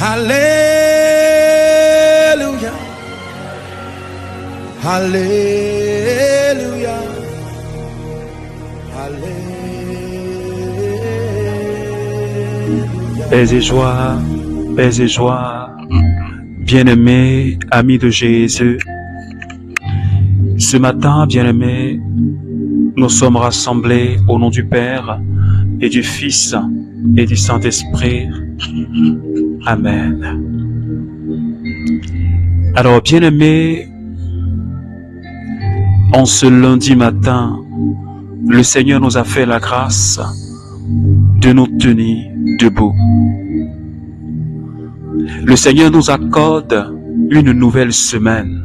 Alléluia. Alléluia. Alléluia. Paix et joie, bien-aimés, amis de Jésus. Ce matin, bien-aimés, nous sommes rassemblés au nom du Père et du Fils et du Saint-Esprit. Amen. Alors, bien-aimés, en ce lundi matin, le Seigneur nous a fait la grâce de nous tenir debout. Le Seigneur nous accorde une nouvelle semaine.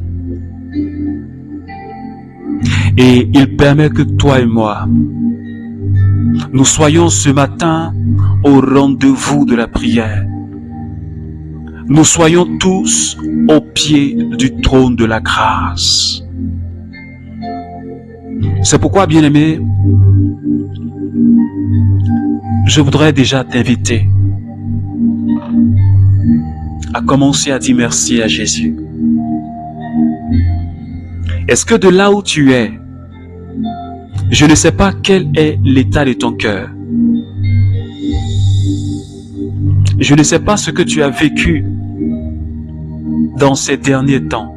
Et il permet que toi et moi, nous soyons ce matin au rendez-vous de la prière. Nous soyons tous au pied du trône de la grâce. C'est pourquoi, bien-aimé, je voudrais déjà t'inviter à commencer à dire merci à Jésus. Est-ce que de là où tu es, je ne sais pas quel est l'état de ton cœur. Je ne sais pas ce que tu as vécu dans ces derniers temps.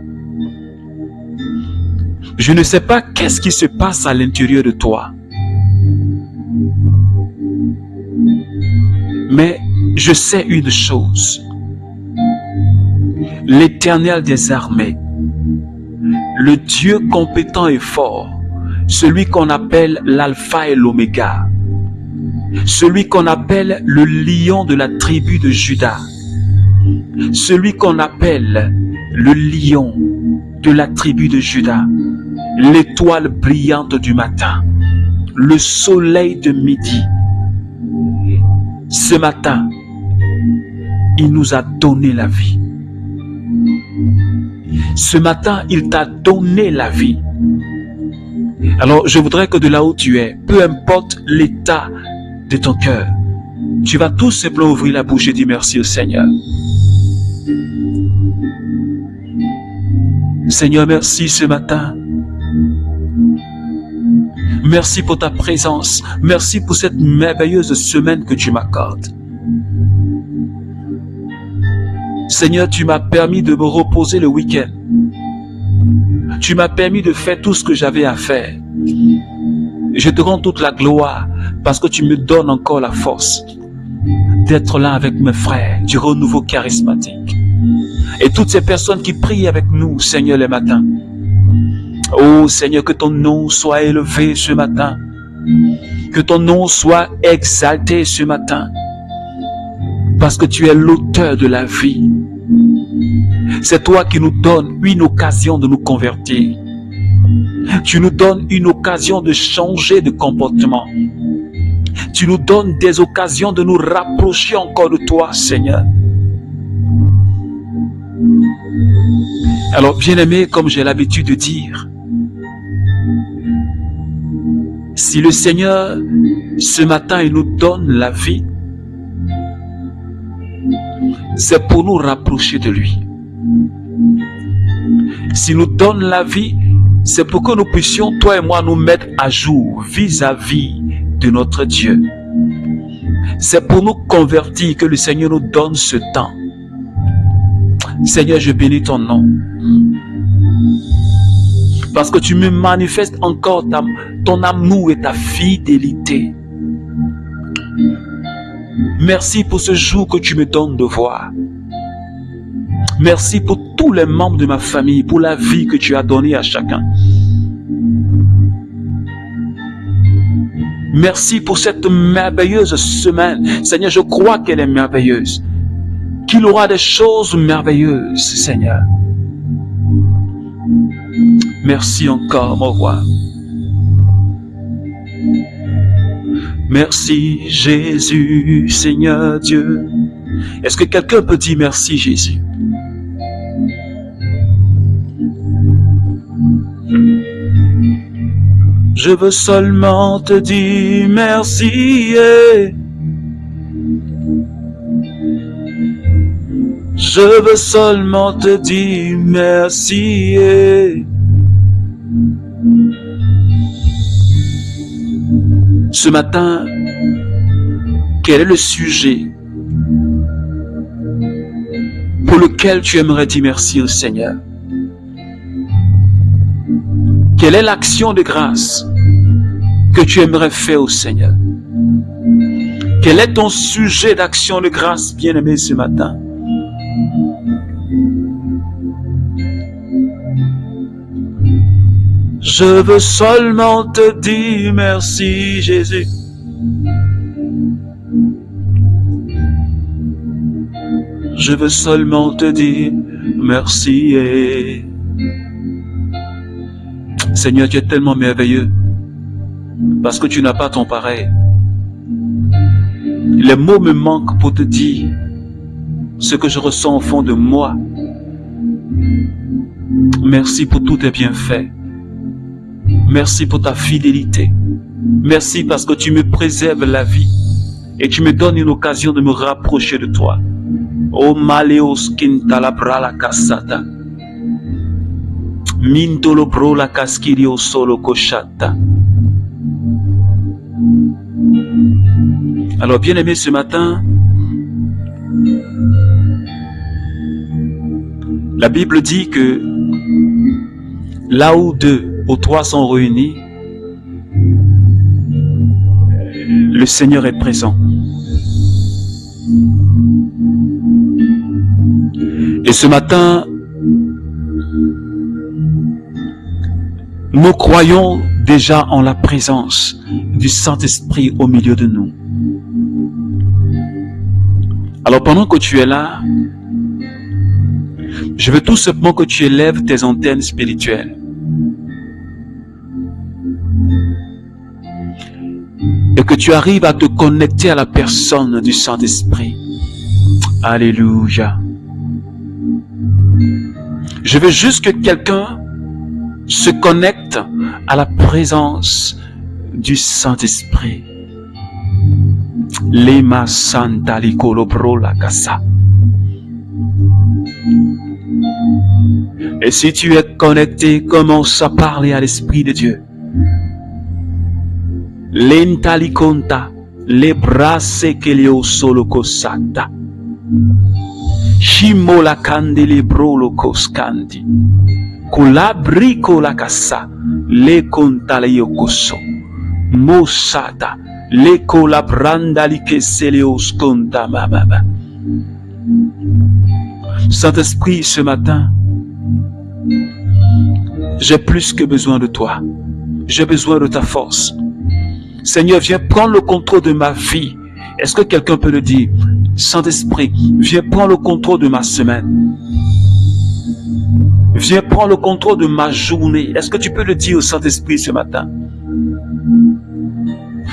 Je ne sais pas qu'est-ce qui se passe à l'intérieur de toi. Mais je sais une chose. L'Éternel des armées, le Dieu compétent et fort, celui qu'on appelle l'alpha et l'oméga, celui qu'on appelle le lion de la tribu de Juda, celui qu'on appelle le lion de la tribu de Juda, l'étoile brillante du matin, le soleil de midi. Ce matin, il nous a donné la vie. Ce matin, il t'a donné la vie. Alors, je voudrais que de là où tu es, peu importe l'état de ton cœur, tu vas tout simplement ouvrir la bouche et dire merci au Seigneur. Seigneur, merci ce matin. Merci pour ta présence. Merci pour cette merveilleuse semaine que tu m'accordes. Seigneur, tu m'as permis de me reposer le week-end. Tu m'as permis de faire tout ce que j'avais à faire. Je te rends toute la gloire parce que tu me donnes encore la force d'être là avec mes frères du renouveau charismatique. Et toutes ces personnes qui prient avec nous, Seigneur, les matins. Oh Seigneur, que ton nom soit élevé ce matin. Que ton nom soit exalté ce matin. Parce que tu es l'auteur de la vie. C'est toi qui nous donnes une occasion de nous convertir. Tu nous donnes une occasion de changer de comportement. Tu nous donnes des occasions de nous rapprocher encore de toi, Seigneur. Alors, bien-aimé, comme j'ai l'habitude de dire, si le Seigneur, ce matin, il nous donne la vie, c'est pour nous rapprocher de lui. S'il nous donne la vie, c'est pour que nous puissions, toi et moi, nous mettre à jour vis-à-vis de notre Dieu. C'est pour nous convertir que le Seigneur nous donne ce temps. Seigneur, je bénis ton nom. Parce que tu me manifestes encore ton amour et ta fidélité. Merci pour ce jour que tu me donnes de voir. Merci pour tous les membres de ma famille, pour la vie que tu as donnée à chacun. Merci pour cette merveilleuse semaine. Seigneur, je crois qu'elle est merveilleuse. Qu'il aura des choses merveilleuses, Seigneur. Merci encore, mon roi. Merci, Jésus, Seigneur Dieu. Est-ce que quelqu'un peut dire merci, Jésus? Je veux seulement te dire merci. Je veux seulement te dire merci. Ce matin, quel est le sujet pour lequel tu aimerais dire merci au Seigneur? Quelle est l'action de grâce que tu aimerais faire au Seigneur? Quel est ton sujet d'action de grâce, bien-aimé, ce matin? Je veux seulement te dire merci, Jésus. Je veux seulement te dire merci. Seigneur, tu es tellement merveilleux parce que tu n'as pas ton pareil. Les mots me manquent pour te dire ce que je ressens au fond de moi. Merci pour tous tes bienfaits. Merci pour ta fidélité. Merci parce que tu me préserves la vie et tu me donnes une occasion de me rapprocher de toi. O maleos kintalabra la kasata. Mintolo bro la kaskirio solo koshata. Alors bien aimé, ce matin, la Bible dit que là où 2 ou 3 sont réunis, le Seigneur est présent. Et ce matin, nous croyons déjà en la présence du Saint-Esprit au milieu de nous. Alors pendant que tu es là, je veux tout simplement que tu élèves tes antennes spirituelles. Et que tu arrives à te connecter à la personne du Saint-Esprit. Alléluia. Je veux juste que quelqu'un se connecte à la présence du Saint-Esprit. Lema Santa Likolobro la Casa. Et si tu es connecté, commence à parler à l'Esprit de Dieu. Lenta liconta, le brasse che le solo cosata. Shimo la candelebro lo coscanti. Colabrico la cassa, le conta le yocoso. Mosata, le colabranda li che se le osconta mamama. Saint-Esprit, ce matin, j'ai plus que besoin de toi. J'ai besoin de ta force. Seigneur, viens prendre le contrôle de ma vie. Est-ce que quelqu'un peut le dire? Saint-Esprit, viens prendre le contrôle de ma semaine. Viens prendre le contrôle de ma journée. Est-ce que tu peux le dire au Saint-Esprit ce matin?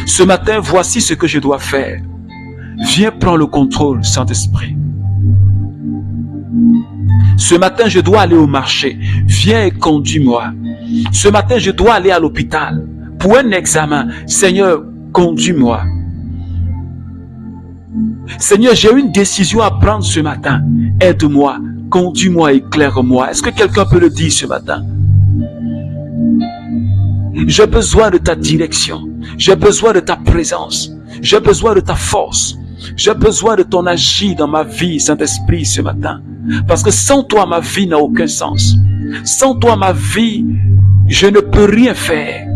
Ce matin, voici ce que je dois faire. Viens prendre le contrôle, Saint-Esprit. Ce matin, je dois aller au marché. Viens et conduis-moi. Ce matin, je dois aller à l'hôpital pour un examen. Seigneur, conduis-moi. Seigneur, j'ai une décision à prendre ce matin. Aide-moi, conduis-moi, éclaire-moi. Est-ce que quelqu'un peut le dire ce matin? J'ai besoin de ta direction. J'ai besoin de ta présence. J'ai besoin de ta force. J'ai besoin de ton agir dans ma vie, Saint-Esprit, ce matin. Parce que sans toi, ma vie n'a aucun sens. Sans toi, ma vie, je ne peux rien faire.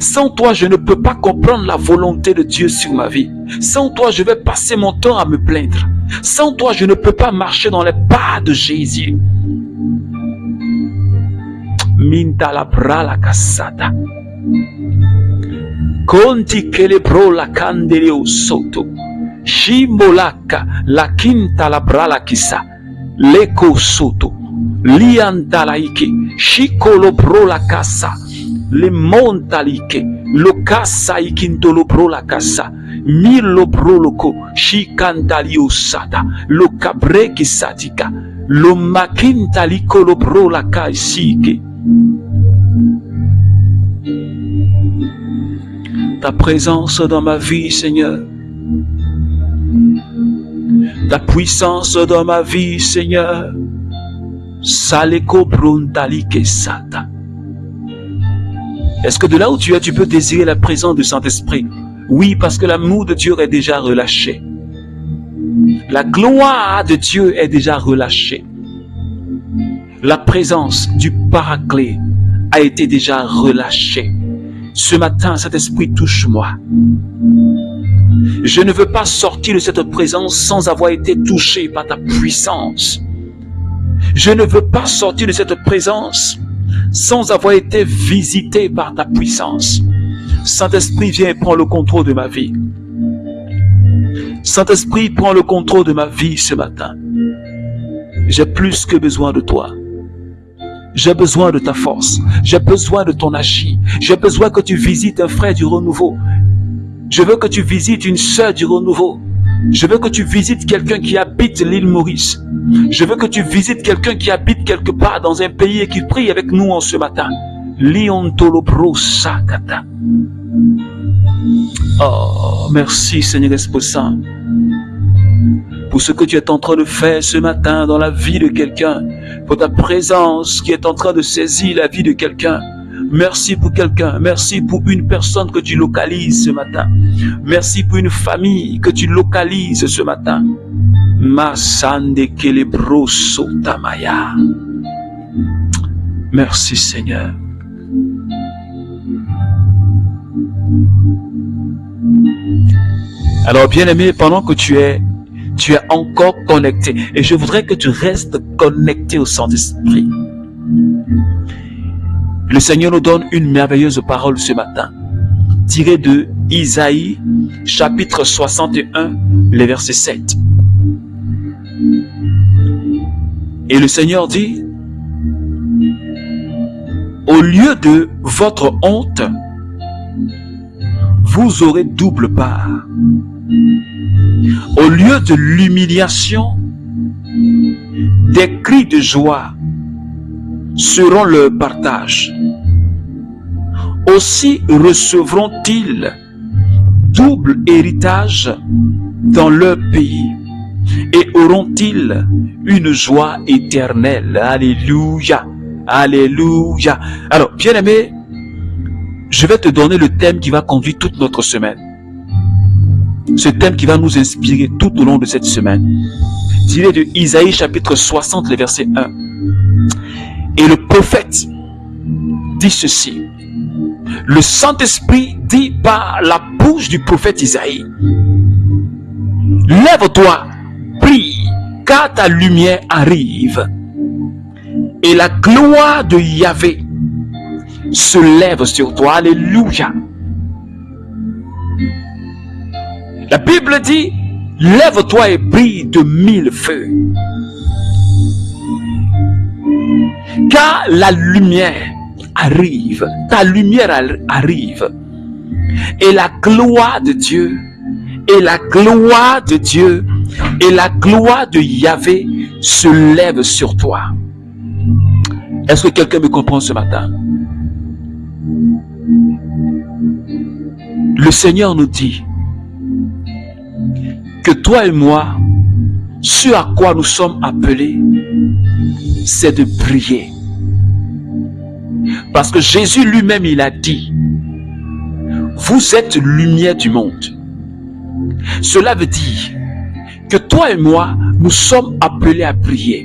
Sans toi, je ne peux pas comprendre la volonté de Dieu sur ma vie. Sans toi, je vais passer mon temps à me plaindre. Sans toi, je ne peux pas marcher dans les pas de Jésus. Minta la bra la cassata. Conti che le bro la candeleo sotto. Shimbolaka la quinta la bra la chissà. L'eco sotto. Lianta la ike. Shikolo bro la cassa. Le montalike, lo cassa ikinto lo bro la cassa, milo bro loco, shikantalio sata, lo cabre ki satika, lo makintaliko lo bro la kaisike. Ta présence dans ma vie, Seigneur. Ta puissance dans ma vie, Seigneur. Saleko Bruntali Sata. Est-ce que de là où tu es, tu peux désirer la présence du Saint-Esprit? Oui, parce que l'amour de Dieu est déjà relâché. La gloire de Dieu est déjà relâchée. La présence du Paraclet a été déjà relâchée. Ce matin, cet esprit touche-moi. Je ne veux pas sortir de cette présence sans avoir été touché par ta puissance. Je ne veux pas sortir de cette présence sans avoir été visité par ta puissance. Saint-Esprit, viens et prends le contrôle de ma vie. Saint-Esprit, prends le contrôle de ma vie ce matin. J'ai plus que besoin de toi. J'ai besoin de ta force. J'ai besoin de ton agir. J'ai besoin que tu visites un frère du renouveau. Je veux que tu visites une sœur du renouveau. Je veux que tu visites quelqu'un qui habite l'île Maurice. Je veux que tu visites quelqu'un qui habite quelque part dans un pays et qui prie avec nous en ce matin. Oh, merci Seigneur Esprit Saint pour ce que tu es en train de faire ce matin dans la vie de quelqu'un, pour ta présence qui est en train de saisir la vie de quelqu'un. Merci pour quelqu'un, merci pour une personne que tu localises ce matin. Merci pour une famille que tu localises ce matin. Masande kelebro sotamaya. Merci Seigneur. Alors bien-aimé, pendant que tu es encore connecté, et je voudrais que tu restes connecté au Saint-Esprit. Le Seigneur nous donne une merveilleuse parole ce matin, tirée de Isaïe, chapitre 61, le verset 7. Et le Seigneur dit, au lieu de votre honte, vous aurez double part. Au lieu de l'humiliation, des cris de joie seront le partage. Aussi recevront-ils double héritage dans leur pays et auront-ils une joie éternelle. Alléluia, alléluia. Alors, bien-aimé, je vais te donner le thème qui va conduire toute notre semaine. Ce thème qui va nous inspirer tout au long de cette semaine. Tiré de Isaïe chapitre 60, le verset 1. Et le prophète dit ceci. Le Saint-Esprit dit par la bouche du prophète Isaïe. Lève-toi, prie, car ta lumière arrive. Et la gloire de Yahvé se lève sur toi. Alléluia. La Bible dit, lève-toi et brille de 1000 feux. Car la lumière arrive, ta lumière arrive. Et la gloire de Dieu, et la gloire de Dieu, et la gloire de Yahvé se lève sur toi. Est-ce que quelqu'un me comprend ce matin? Le Seigneur nous dit que toi et moi, ce à quoi nous sommes appelés, c'est de briller. Parce que Jésus lui-même, il a dit, vous êtes lumière du monde. Cela veut dire que toi et moi, nous sommes appelés à briller.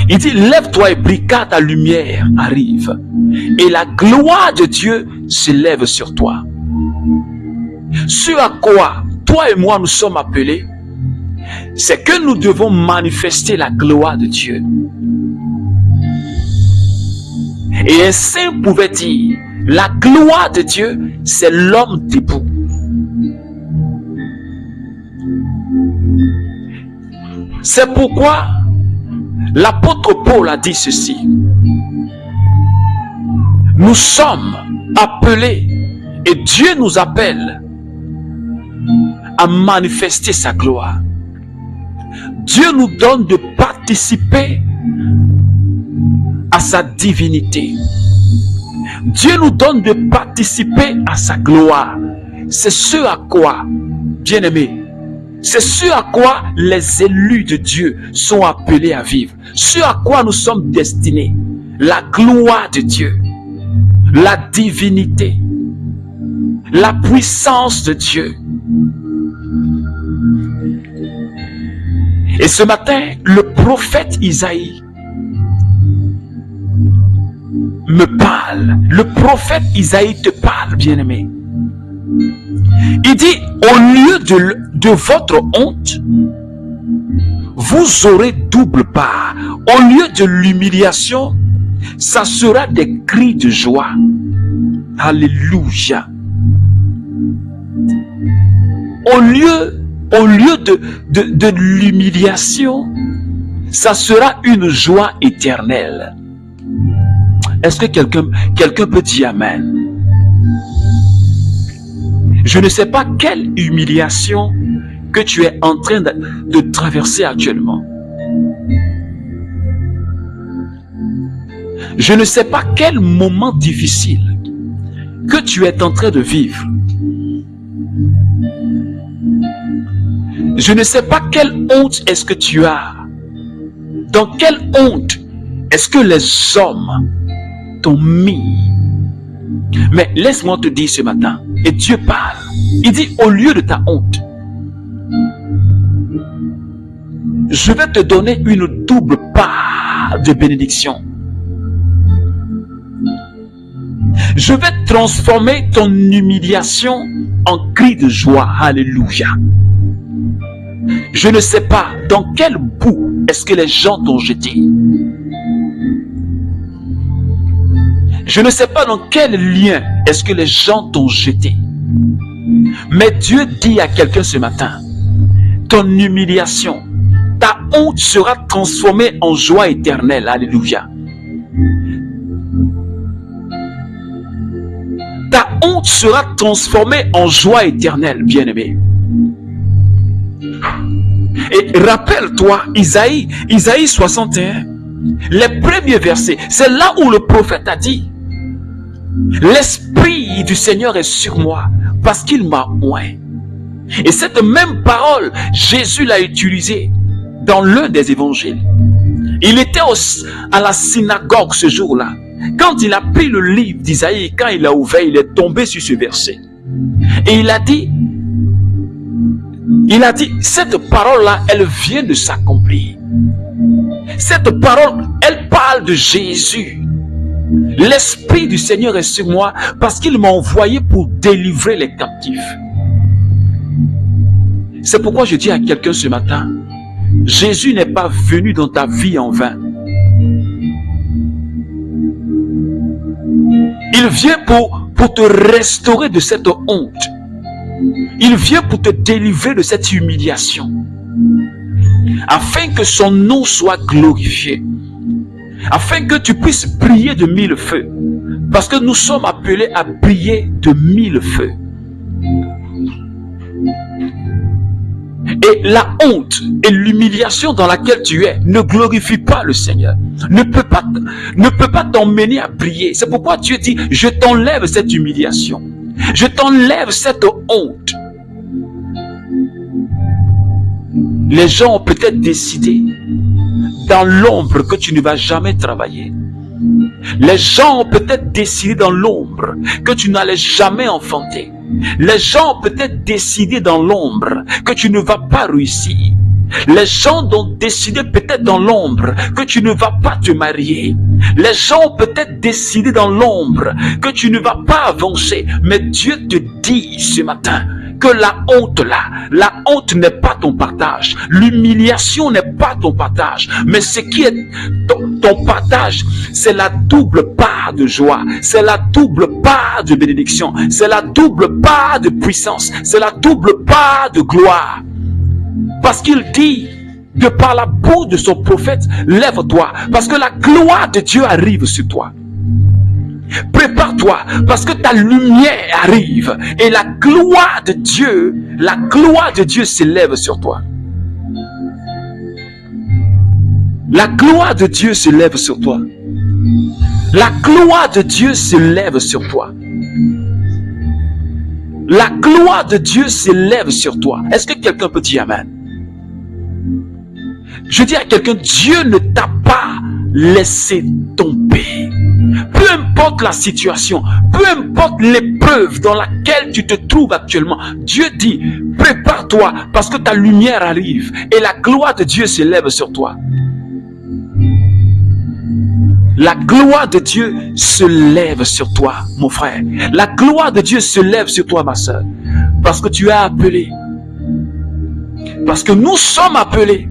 Il dit, lève-toi et brille, car ta lumière arrive. Et la gloire de Dieu se lève sur toi. Ce à quoi toi et moi nous sommes appelés, c'est que nous devons manifester la gloire de Dieu. Et un saint pouvait dire, la gloire de Dieu, c'est l'homme debout. C'est pourquoi l'apôtre Paul a dit ceci. Nous sommes appelés et Dieu nous appelle à manifester sa gloire. Dieu nous donne de participer à sa divinité. Dieu nous donne de participer à sa gloire. C'est ce à quoi, bien-aimé, C'est ce à quoi les élus de Dieu sont appelés à vivre. Ce à quoi nous sommes destinés. La gloire de Dieu. La divinité. La puissance de Dieu. Et ce matin, le prophète Isaïe me parle. Le prophète Isaïe te parle, bien-aimé. Il dit, au lieu de votre honte, vous aurez double part. Au lieu de l'humiliation, ça sera des cris de joie. Alléluia. Au lieu de l'humiliation, ça sera une joie éternelle. Est-ce que quelqu'un peut dire amen? Je ne sais pas quelle humiliation que tu es en train de traverser actuellement. Je ne sais pas quel moment difficile que tu es en train de vivre. Je ne sais pas quelle honte est-ce que tu as. Dans quelle honte est-ce que les hommes t'ont mis? Mais laisse-moi te dire ce matin, et Dieu parle. Il dit, au lieu de ta honte, je vais te donner une double part de bénédiction. Je vais transformer ton humiliation en cri de joie. Alléluia. Je ne sais pas dans quel bout est-ce que les gens t'ont jeté. Je ne sais pas dans quel lien est-ce que les gens t'ont jeté. Mais Dieu dit à quelqu'un ce matin, ton humiliation, ta honte sera transformée en joie éternelle. Alléluia. Ta honte sera transformée en joie éternelle, bien-aimé. Et rappelle-toi, Isaïe 61, les premiers versets, c'est là où le prophète a dit, l'Esprit du Seigneur est sur moi, parce qu'il m'a oint. Et cette même parole, Jésus l'a utilisée dans l'un des évangiles. Il était à la synagogue ce jour-là. Quand il a pris le livre d'Isaïe, quand il l'a ouvert, il est tombé sur ce verset. Et il a dit, cette parole-là, elle vient de s'accomplir. Cette parole, elle parle de Jésus. L'Esprit du Seigneur est sur moi parce qu'il m'a envoyé pour délivrer les captifs. C'est pourquoi je dis à quelqu'un ce matin, Jésus n'est pas venu dans ta vie en vain. Il vient pour te restaurer de cette honte. Il vient pour te délivrer de cette humiliation. Afin que son nom soit glorifié. Afin que tu puisses briller de 1000 feux. Parce que nous sommes appelés à briller de 1000 feux. Et la honte et l'humiliation dans laquelle tu es ne glorifie pas le Seigneur. Ne peut pas t'emmener à briller. C'est pourquoi Dieu dit, je t'enlève cette humiliation. Je t'enlève cette honte. Les gens ont peut-être décidé dans l'ombre que tu ne vas jamais travailler. Les gens ont peut-être décidé dans l'ombre que tu n'allais jamais enfanter. Les gens ont peut-être décidé dans l'ombre que tu ne vas pas réussir. Les gens ont décidé peut-être dans l'ombre que tu ne vas pas te marier. Les gens ont peut-être décidé dans l'ombre que tu ne vas pas avancer. Mais Dieu te dit ce matin que la honte n'est pas ton partage. L'humiliation n'est pas ton partage. Mais ce qui est ton partage, c'est la double part de joie. C'est la double part de bénédiction. C'est la double part de puissance. C'est la double part de gloire. Parce qu'il dit, de par la bouche de son prophète, lève-toi. Parce que la gloire de Dieu arrive sur toi. Prépare-toi, parce que ta lumière arrive. Et la gloire de Dieu s'élève sur toi. La gloire de Dieu s'élève sur toi. La gloire de Dieu s'élève sur toi. La gloire de Dieu s'élève sur toi. Est-ce que quelqu'un peut dire amen? Je dis à quelqu'un, Dieu ne t'a pas laissé tomber. Peu importe la situation, peu importe l'épreuve dans laquelle tu te trouves actuellement, Dieu dit, prépare-toi parce que ta lumière arrive et la gloire de Dieu s'élève sur toi. La gloire de Dieu se lève sur toi, mon frère. La gloire de Dieu se lève sur toi, ma soeur. Parce que tu es appelé. Parce que nous sommes appelés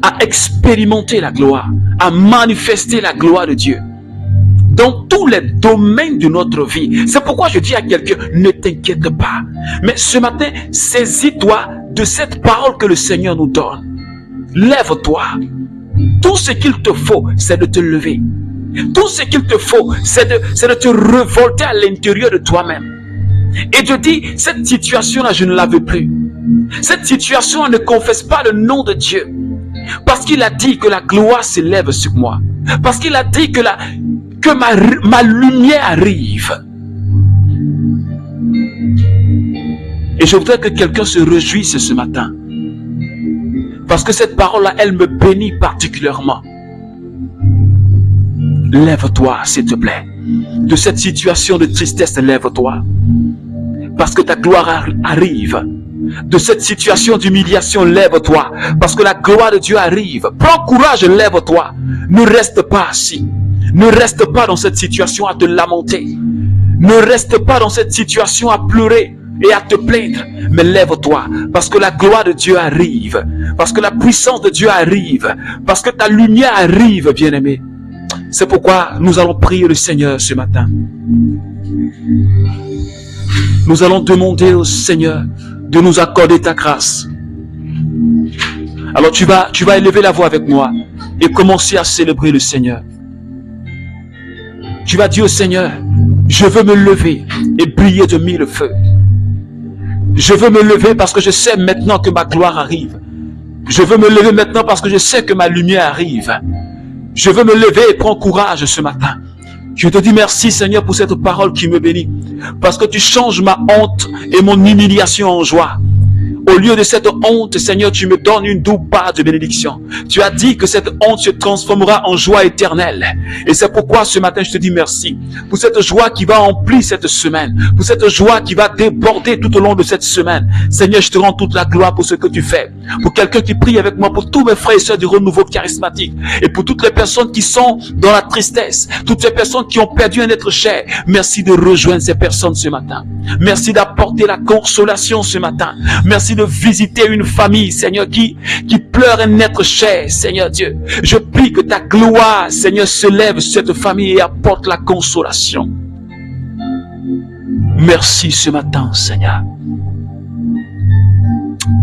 à expérimenter la gloire, à manifester la gloire de Dieu dans tous les domaines de notre vie. C'est pourquoi je dis à quelqu'un, ne t'inquiète pas. Mais ce matin, saisis-toi de cette parole que le Seigneur nous donne. Lève-toi. Tout ce qu'il te faut, c'est de te lever. Tout ce qu'il te faut, c'est de te révolter à l'intérieur de toi-même. Et de dire, cette situation-là, je ne la veux plus. Cette situation ne confesse pas le nom de Dieu. Parce qu'il a dit que la gloire s'élève sur moi. Parce qu'il a dit que ma lumière arrive. Et je voudrais que quelqu'un se réjouisse ce matin. Parce que cette parole-là, elle me bénit particulièrement. Lève-toi, s'il te plaît. De cette situation de tristesse, lève-toi. Parce que ta gloire arrive. De cette situation d'humiliation, lève-toi. Parce que la gloire de Dieu arrive. Prends courage, lève-toi. Ne reste pas assis. Ne reste pas dans cette situation à te lamenter. Ne reste pas dans cette situation à pleurer et à te plaindre. Mais lève-toi. Parce que la gloire de Dieu arrive. Parce que la puissance de Dieu arrive. Parce que ta lumière arrive, bien-aimé. C'est pourquoi nous allons prier le Seigneur ce matin. Nous allons demander au Seigneur de nous accorder ta grâce. Alors tu vas élever la voix avec moi et commencer à célébrer le Seigneur. Tu vas dire au Seigneur, je veux me lever et briller de mille feux. Je veux me lever parce que je sais maintenant que ma gloire arrive. Je veux me lever maintenant parce que je sais que ma lumière arrive. Je veux me lever et prendre courage ce matin. Je te dis merci Seigneur pour cette parole qui me bénit. Parce que tu changes ma honte et mon humiliation en joie. Au lieu de cette honte, Seigneur, tu me donnes une double part de bénédiction. Tu as dit que cette honte se transformera en joie éternelle. Et c'est pourquoi ce matin, je te dis merci. Pour cette joie qui va remplir cette semaine. Pour cette joie qui va déborder tout au long de cette semaine. Seigneur, je te rends toute la gloire pour ce que tu fais. Pour quelqu'un qui prie avec moi, pour tous mes frères et sœurs du renouveau charismatique. Et pour toutes les personnes qui sont dans la tristesse. Toutes ces personnes qui ont perdu un être cher. Merci de rejoindre ces personnes ce matin. Merci d'apporter la consolation ce matin. Merci de visiter une famille, Seigneur, qui pleure un être cher, Seigneur Dieu. Je prie que ta gloire, Seigneur, se lève sur cette famille et apporte la consolation. Merci ce matin, Seigneur.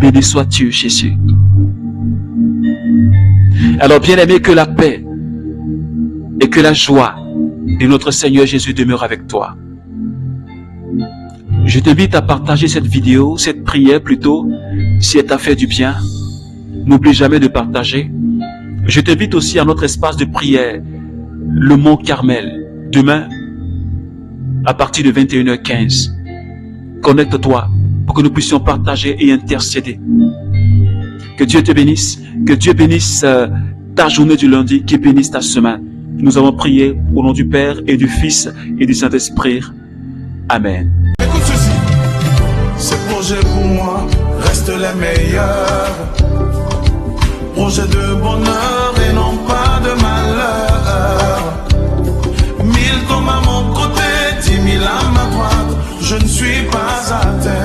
Béni sois-tu, Jésus. Alors, bien-aimé, que la paix et que la joie de notre Seigneur Jésus demeure avec toi. Je t'invite à partager cette vidéo, cette prière plutôt, si elle t'a fait du bien. N'oublie jamais de partager. Je t'invite aussi à notre espace de prière, le Mont Carmel, demain, à partir de 21h15. Connecte-toi pour que nous puissions partager et intercéder. Que Dieu te bénisse, que Dieu bénisse ta journée du lundi, qu'il bénisse ta semaine. Nous avons prié au nom du Père et du Fils et du Saint-Esprit. Amen. Écoute ceci, ces projets pour moi restent les meilleurs. Projets de bonheur et non pas de malheur. 1000 tombent à mon côté, 10 000 à ma droite. Je ne suis pas à terre.